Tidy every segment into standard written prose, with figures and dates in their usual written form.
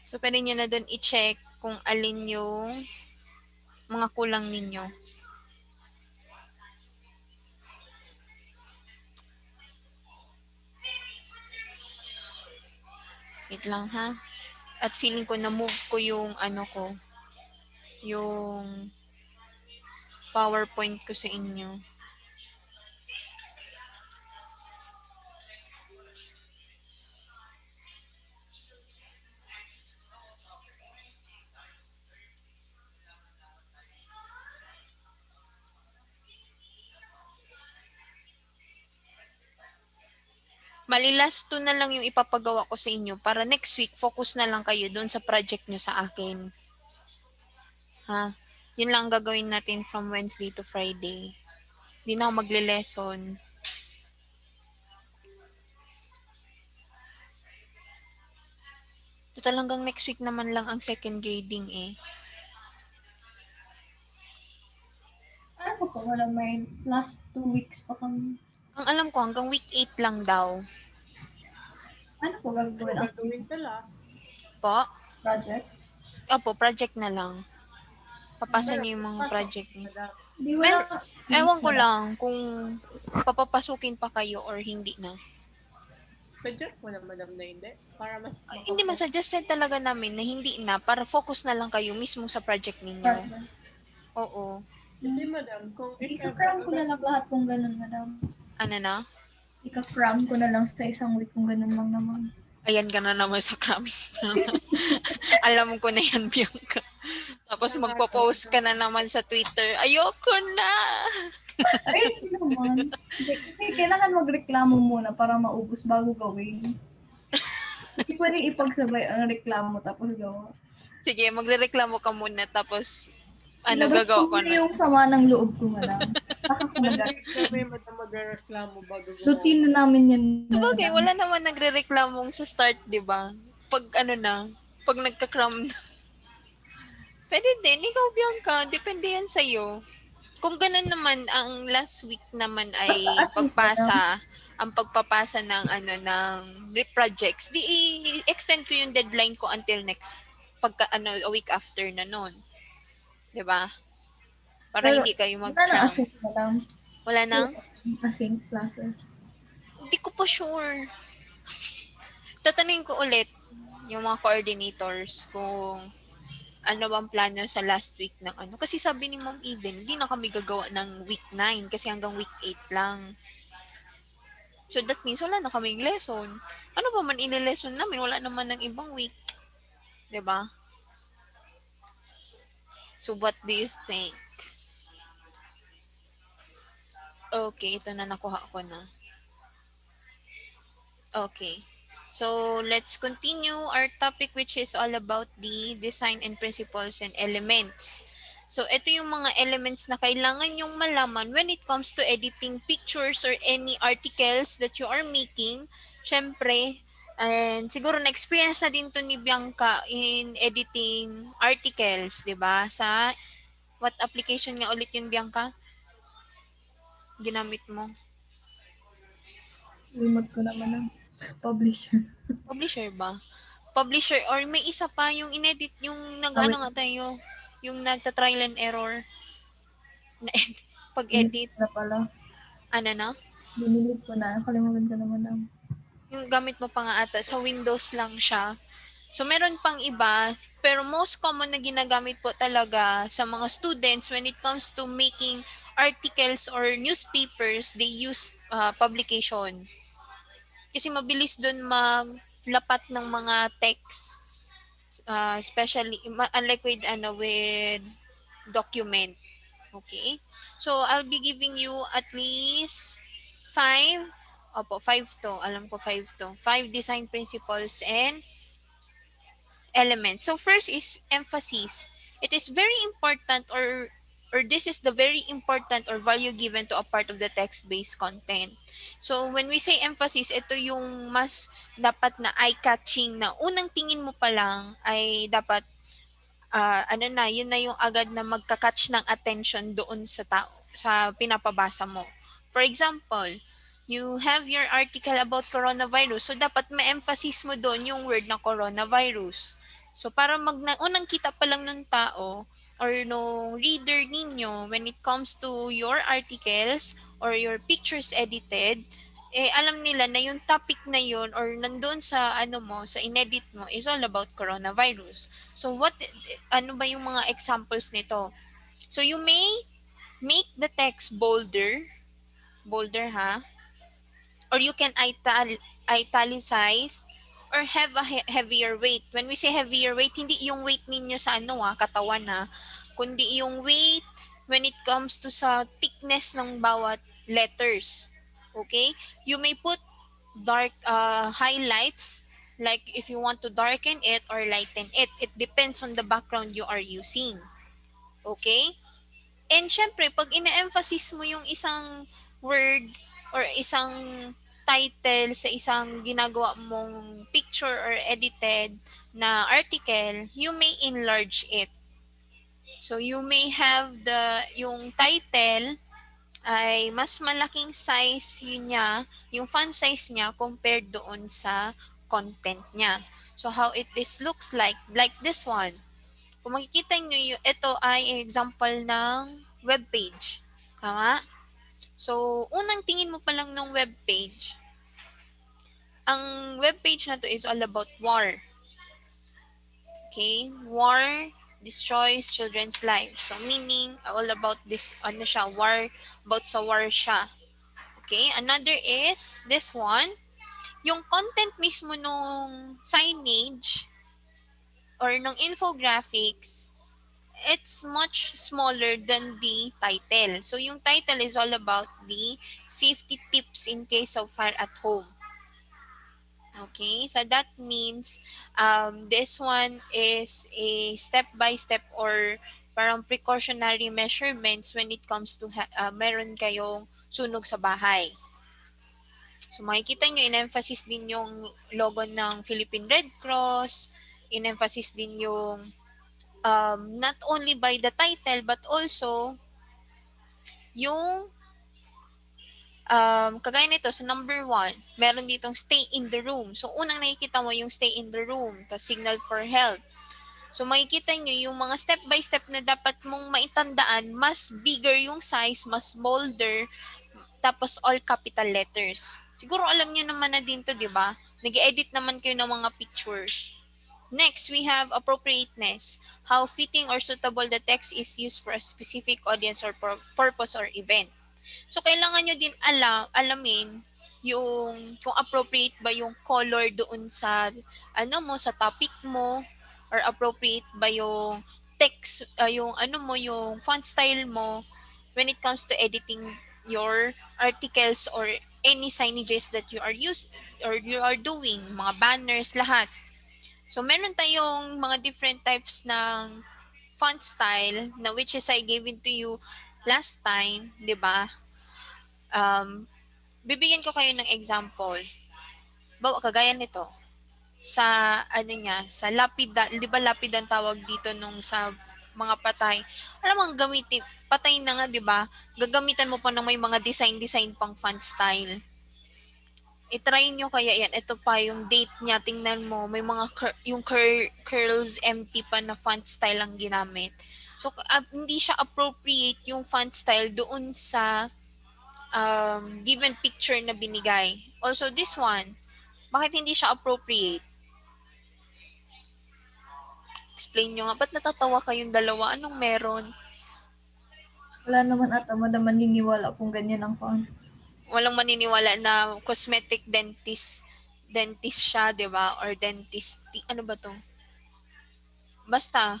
So, pwede nyo na dun i-check kung alin yung mga kulang ninyo. Wait lang ha. At feeling ko na-move ko yung yung PowerPoint ko sa inyo. Bali, last 2 na lang yung ipapagawa ko sa inyo para next week, focus na lang kayo doon sa project nyo sa akin. Ha? Yun lang ang gagawin natin from Wednesday to Friday. Hindi na ako magle-lesson. Total hanggang next week naman lang ang second grading eh. Ano po po, wala may last 2 weeks pa kami. Ang alam ko hanggang week 8 lang daw. Ano po gagawin ang Gagawin sila. Po? project? Opo, project na lang. Papasa niyo yung mga project niyo. Di wala. Ewan ko lang kung papapasukin pa kayo or hindi na. Suggest mo na, madam, na hindi? Para mas... Hindi masuggested talaga namin na hindi na para focus na lang kayo mismo sa project ninyo. Project. Oo. Hindi, madam. Kung Ika-cram ko na lang lahat kung ganun, madam. Ano na? Ika-cram ko na lang sa isang week kung ganun lang naman. Ayan ka na naman sa cramming. Alam ko na yan, Bianca. Tapos magpo-post ka na naman sa Twitter. Ayoko na! Ay, hindi naman. Kailangan magreklamo muna para maubos bago gawin. Hindi pwedeng ipagsabay ang reklamo tapos gawa. Sige, magrereklamo ka muna tapos gagawa ko na. Yung sama ng loob ko, madam. kami, madam, magreklamo bago gumawa. Routine na namin yan. Sabagay, wala naman nagrereklamong sa start, di ba? Pag pag nagka-cram na. Pwede din, ikaw Bianca, depende yan sa'yo. Kung ganun naman, ang last week naman ay ang pagpapasa ng projects, di i-extend ko yung deadline ko until next, a week after na nun. Di ba? Para pero, hindi kayo wala mag-cram. na async, madam. Wala nang? Async classes. Hindi ko pa sure. Tatanungin ko ulit yung mga coordinators kung ano bang plano sa last week ng Kasi sabi ni Ma'am Eden, hindi na kami gagawa ng week 9 kasi hanggang week 8 lang. So that means wala na kaming lesson. Ano ba man ini-lesson namin? Wala naman ng ibang week. 'Di ba? So what do you think? Okay, ito na nakuha ko na. Okay. So, let's continue our topic which is all about the design and principles and elements. So, ito yung mga elements na kailangan yung malaman when it comes to editing pictures or any articles that you are making. Syempre, and siguro na-experience na din to ni Bianca in editing articles, di ba? Sa, what application nga ulit yun, Bianca? Ginamit mo? Limot ko naman ng publisher. Publisher ba? Publisher or may isa pa yung inedit yung yung nagta-trial and error na pag-edit. Na pala. Ano na? Dinilit ko na. Kalimutan ko naman ng... Yung gamit mo pa nga ata sa Windows lang siya. So meron pang iba, pero most common na ginagamit po talaga sa mga students when it comes to making articles or newspapers, they use publication. Kasi mabilis doon maglapat ng mga text, especially unlike with document. Okay? So I'll be giving you at least 5 to. Alam ko 5 to. 5 design principles and elements. So first is emphasis. It is very important or this is the very important or value given to a part of the text-based content. So when we say emphasis, ito yung mas dapat na eye-catching na unang tingin mo pa lang ay dapat yun na yung agad na magka-catch ng attention doon sa tao, sa pinapabasa mo. For example, you have your article about coronavirus. So dapat ma-emphasis mo doon yung word na coronavirus. So para unang kita pa lang ng tao or no reader ninyo when it comes to your articles or your pictures edited, alam nila na yung topic na yun or nandun sa sa inedit mo is all about coronavirus. So ano ba yung mga examples nito? So you may make the text bolder ha, or you can italicize or have a heavier weight. When we say heavier weight, hindi yung weight ninyo sa katawan kundi yung weight when it comes to sa thickness ng bawat letters. Okay? You may put dark highlights like if you want to darken it or lighten it. It depends on the background you are using. Okay? And syempre, pag ina-emphasize mo yung isang word or isang title sa isang ginagawa mong picture or edited na article, you may enlarge it. So you may have yung title ay mas malaking size yun niya, yung font size niya compared doon sa content niya. So how this looks like this one. Kung makikita nyo, ito ay example ng web page. Tama? So, unang tingin mo pa lang ng web page, ang web page na to is all about war. Okay? War destroys children's lives. So, meaning, all about this, war, about sa war siya. Okay? Another is, this one, yung content mismo nung signage or nung infographics, it's much smaller than the title. So yung title is all about the safety tips in case of fire at home. Okay, so that means this one is a step-by-step or parang precautionary measurements when it comes to meron kayong sunog sa bahay. So makikita nyo, in-emphasize din yung logo ng Philippine Red Cross, in-emphasize din yung not only by the title but also yung kagaya nito sa number 1, meron ditong stay in the room. So unang nakikita mo yung stay in the room, the signal for help. So makikita nyo yung mga step by step na dapat mong maitandaan, mas bigger yung size, mas bolder, tapos all capital letters. Siguro alam niyo naman na din to, di ba? Nag-edit naman kayo ng mga pictures. Next, we have appropriateness. How fitting or suitable the text is used for a specific audience or purpose or event. So, kailangan nyo din alamin yung kung appropriate ba yung color doon sa sa topic mo, or appropriate ba yung text, yung font style mo when it comes to editing your articles or any signages that you are doing, mga banners, lahat. So, meron tayong mga different types ng font style na which is I gave it to you last time, di ba? Bibigyan ko kayo ng example. Bawa, kagaya nito. Sa, sa lapida, di ba lapida ang tawag dito nung sa mga patay. Alam mo, ang gamitin, patay na nga, di ba? Gagamitan mo pa ng may mga design pang font style. I-try nyo kaya yan. Ito pa yung date niya. Tingnan mo. May mga curls empty pa na font style ang ginamit. So, hindi siya appropriate yung font style doon sa given picture na binigay. Also, this one. Bakit hindi siya appropriate? Explain nyo nga. Ba't natatawa kayong dalawa? Anong meron? Wala naman ata maniniwala kung ganyan ang font. Walang maniniwala na cosmetic dentist siya, 'di ba? Or dentist, ano ba 'to? Basta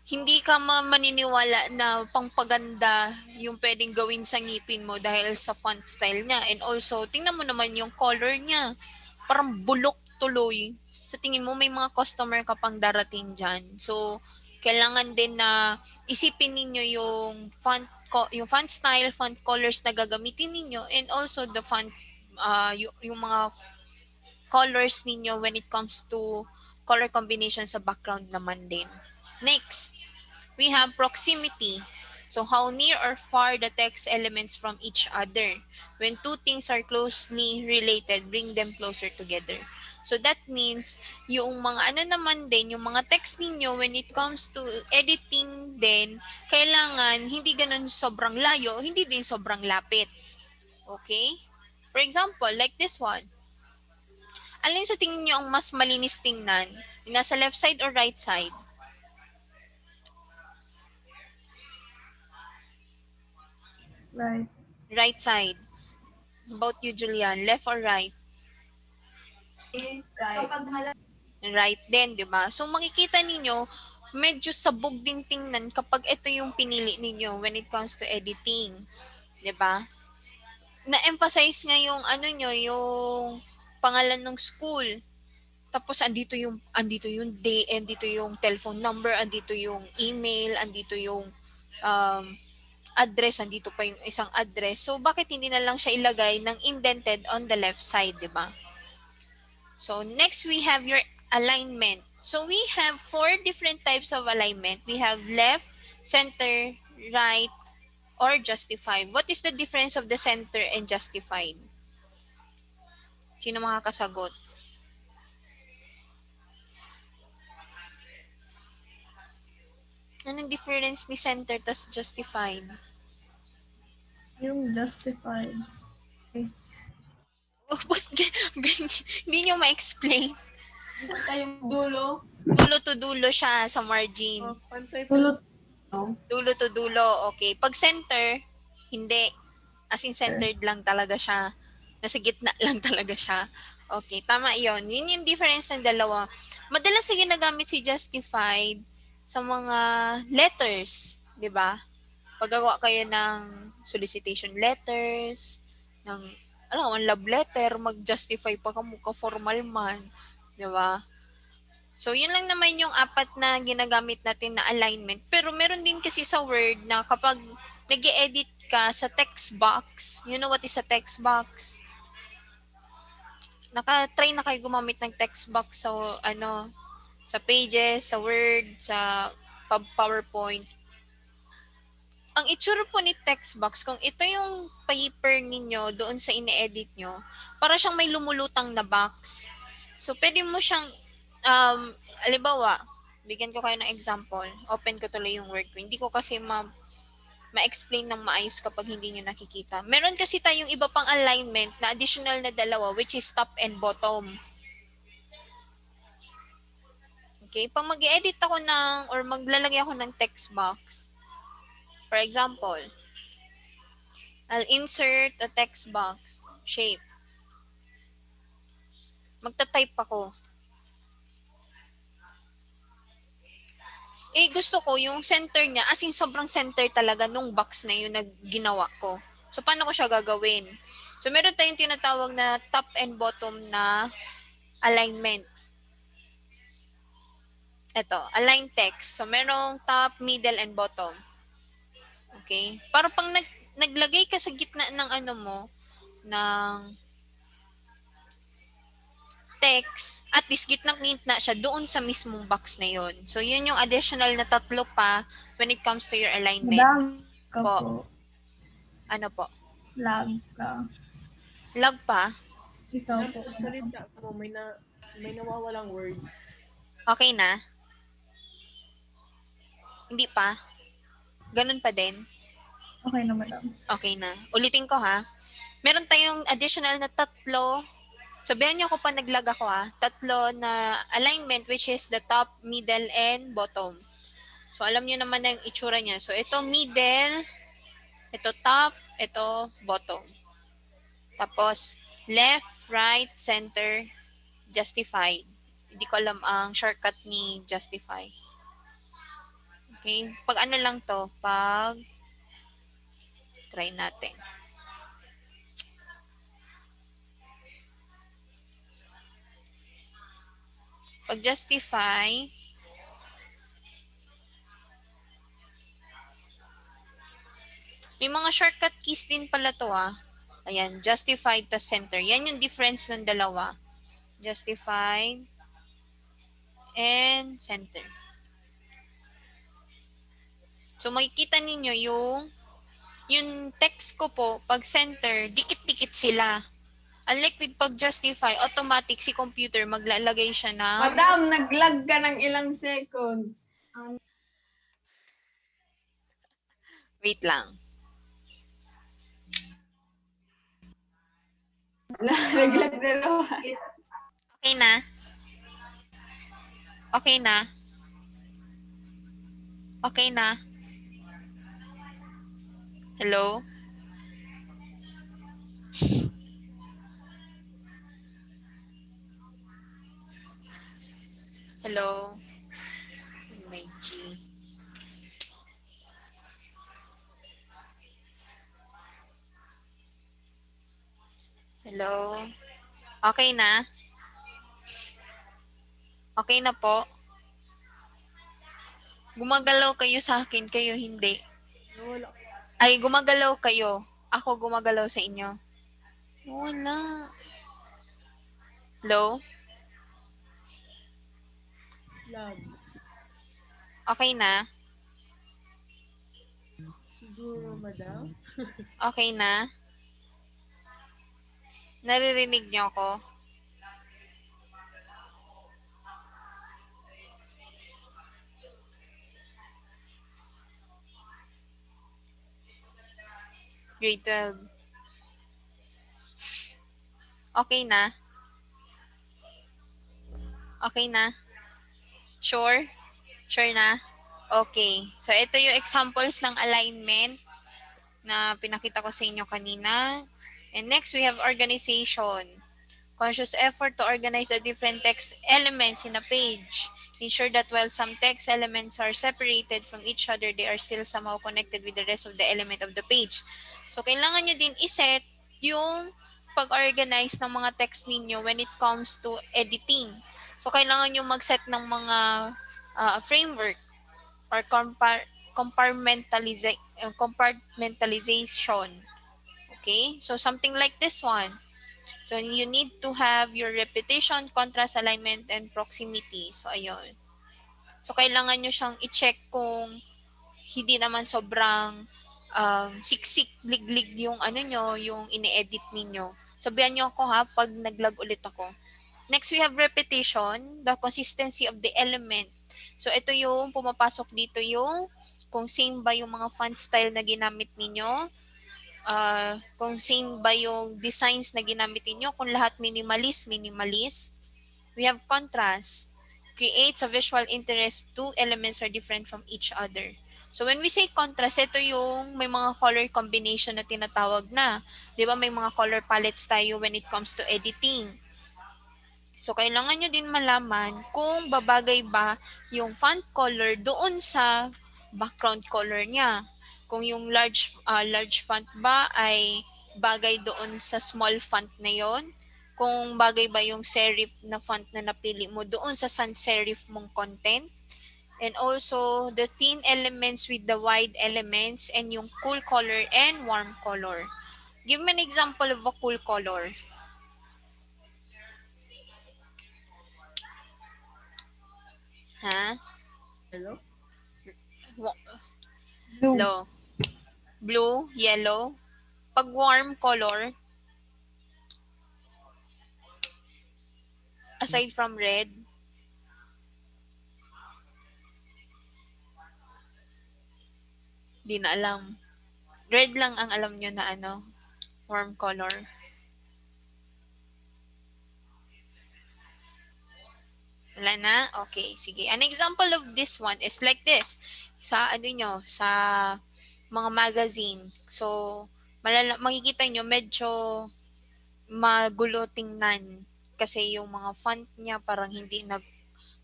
hindi ka maniniwala na pangpaganda yung pwedeng gawin sa ngipin mo dahil sa font style niya. And also, tingnan mo naman yung color niya. Parang bulok tuloy. So, tingin mo may mga customer ka pang darating dyan. So, kailangan din na isipin ninyo yung font style, font colors na gagamitin ninyo, and also the font, yung mga colors ninyo when it comes to color combination sa background naman din. Next, we have proximity. So how near or far the text elements from each other. When two things are closely related, bring them closer together. So that means yung mga ano naman din, yung mga text ninyo when it comes to editing din, kailangan hindi ganun sobrang layo, hindi din sobrang lapit. Okay? For example, like this one. Alin sa tingin nyo ang mas malinis tingnan? Yung nasa left side or right side? Right. Right side. How about you, Julian? Left or right? Right. Right din, di ba? So makikita ninyo, medyo sabog din tingnan kapag ito yung pinili ninyo when it comes to editing. Di ba? Na-emphasize nga yung ano nyo, yung pangalan ng school. Tapos andito yung day, andito yung telephone number, andito yung email, andito yung um, address, andito pa yung isang address. So bakit hindi na lang siya ilagay ng indented on the left side, di ba? So next we have your alignment. So we have 4 different types of alignment. We have left, center, right, or justified. What is the difference of the center and justified? Sino makakasagot? Anong difference ni center tas justified? Yung justified. Hindi nyo ma-explain. Tayong dulo. Dulo to dulo siya sa margin. Pantay pa. Pulot. Dulo to dulo. Okay. Pag center, hindi. As in centered lang talaga siya. Nasa gitna lang talaga siya. Okay. Tama yon. Yun yung difference ng dalawa. Madalas na ginagamit si justified sa mga letters. Di ba? Paggagawa kayo ng solicitation letters, ng alam mo, love letter, mag-justify pa ka mukha formal man. Di ba? So, yun lang naman yung 4 na ginagamit natin na alignment. Pero meron din kasi sa Word na kapag nag edit ka sa text box, you know what is a text box? Naka-try na kayo gumamit ng text box sa sa Pages, sa Word, sa PowerPoint. Ang itsura po ni text box, kung ito yung paper ninyo doon sa ine-edit nyo, para siyang may lumulutang na box. So, pwede mo siyang, halimbawa, bigyan ko kayo ng example. Open ko tuloy yung Word ko. Hindi ko kasi ma-explain ng maayos kapag hindi nyo nakikita. Meron kasi tayong iba pang alignment na additional na dalawa, which is top and bottom. Okay? Pag mag-edit ako or maglalagay ako ng text box, for example, I'll insert a text box, shape. Magta-type ako. Gusto ko yung center niya, as in sobrang center talaga nung box na yun na ginawa ko. So, paano ko siya gagawin? So, meron tayong tinatawag na top and bottom na alignment. Ito, align text. So, merong top, middle, and bottom. Okay? Para pang naglagay ka sa gitna ng ng text, at least gitnang-gitna siya doon sa mismong box na yon. So, yun yung additional na 3 pa when it comes to your alignment. Madami ka Po. po. Ano po? Lag ka. Lag pa? Ikaw po. Salita mo, may nawawalang words. Okay na? Hindi pa? Ganun pa din? Okay na, madam. Okay na. Ulitin ko ha. Meron tayong additional na 3. Sabihan niyo ko pa naglag ako ha. 3 na alignment, which is the top, middle, and bottom. So, alam niyo naman na yung itsura niya. So, ito middle, ito top, ito bottom. Tapos, left, right, center, justified. Hindi ko alam ang shortcut ni justify. Okay? Pag ano lang to, try natin. Pag justify, may mga shortcut keys din pala to ah. Ayan, justified to center. Yan yung difference ng dalawa. Justified and center. So makikita ninyo yung text ko po, pag center, dikit-dikit sila. Unlike with pag-justify, automatic si computer maglalagay siya ng... Madam, naglag ka ng ilang seconds. Wait lang. Naglag na naman. Okay na? Okay na? Okay na? Hello? Hello? My G. Hello? Okay na? Okay na po? Gumagalaw kayo sa akin, kayo hindi. Wala. Ay, gumagalaw kayo. Ako gumagalaw sa inyo. Wala. Hello? Lag. Okay na? Siguro, madam. Okay na? Naririnig niyo ako? Grade 12. Okay na? Okay na? Sure? Sure na? Okay. So, ito yung examples ng alignment na pinakita ko sa inyo kanina. And next, we have organization. Conscious effort to organize the different text elements in a page. Ensure that while some text elements are separated from each other, they are still somehow connected with the rest of the element of the page. So, kailangan nyo din iset yung pag-organize ng mga text ninyo when it comes to editing. So, kailangan nyo mag-set ng mga framework or compartmentalization. Okay? So, something like this one. So, you need to have your repetition, contrast, alignment, and proximity. So, ayun. So, kailangan nyo siyang i-check kung hindi naman sobrang siksik, liglig yung ano nyo, yung ini-edit ninyo. Sabihan nyo ako ha, pag naglag ulit ako. Next, we have repetition, the consistency of the element. So, ito yung pumapasok dito yung kung same ba yung mga font style na ginamit ninyo, kung same ba yung designs na ginamit niyo, kung lahat minimalist. We have contrast. Creates a visual interest. Two elements are different from each other. So when we say contrast, ito yung may mga color combination na tinatawag na. Di ba may mga color palettes tayo when it comes to editing. So kailangan nyo din malaman kung babagay ba yung font color doon sa background color niya. Kung yung large font ba ay bagay doon sa small font na yon, kung bagay ba yung serif na font na napili mo doon sa sans serif mong content, and also the thin elements with the wide elements, and yung cool color and warm color. Give me an example of a cool color. Ha? Hello? Blue. Hello? Blue, yellow. Pag warm color, aside from red, di na alam. Red lang ang alam nyo na ano, warm color. Wala na? Okay, sige. An example of this one is like this. Sa ano nyo, sa mga magazine. So, makikita nyo medyo magulo tingnan. Kasi yung mga font niya parang hindi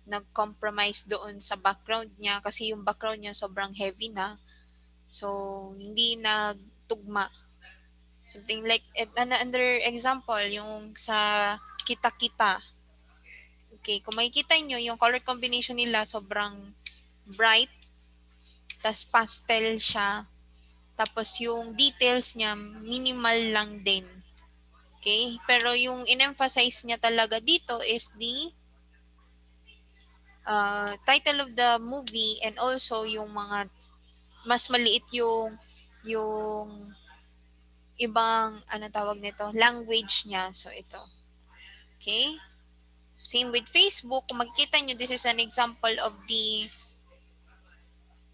nag-compromise doon sa background niya. Kasi yung background niya sobrang heavy na. So, hindi nagtugma. Something like, another example, yung sa kita-kita. Okay, kung makikita nyo, yung color combination nila sobrang bright, tas pastel siya, tapos yung details niya minimal lang din. Okay, pero yung in-emphasize niya talaga dito is the title of the movie, and also yung mga mas maliit yung ibang, ano tawag nito, language niya. So, ito. Okay? Same with Facebook. Kung makikita nyo, this is an example of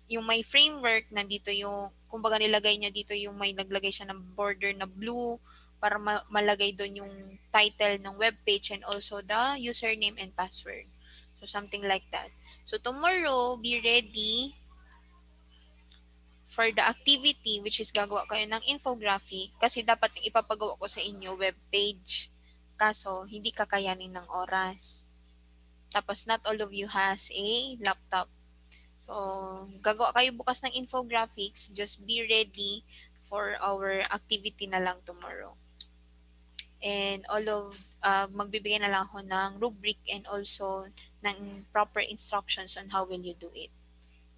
yung may framework, nandito yung, kumbaga nilagay niya dito yung may naglagay siya ng border na blue para malagay doon yung title ng web page and also the username and password. So, something like that. So, tomorrow, be ready for the activity which is gagawa kayo ng infographic kasi dapat yung ipapagawa ko sa inyo web page. Kaso, hindi kakayanin ng oras. Tapos, not all of you has a laptop. So, gagawa kayo bukas ng infographics. Just be ready for our activity na lang tomorrow. And magbibigay na lang ako ng rubric and also ng proper instructions on how will you do it.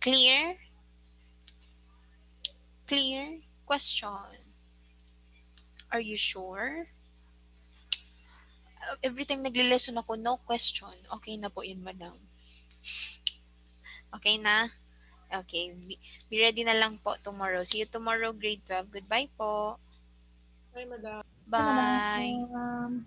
Clear? Clear? Question. Are you sure? Every time nagle-lesson ako, no question. Okay na po yun, madam. Okay na? Okay. Be ready na lang po tomorrow. See you tomorrow, grade 12. Goodbye po. Ay, madam. Bye. Madam.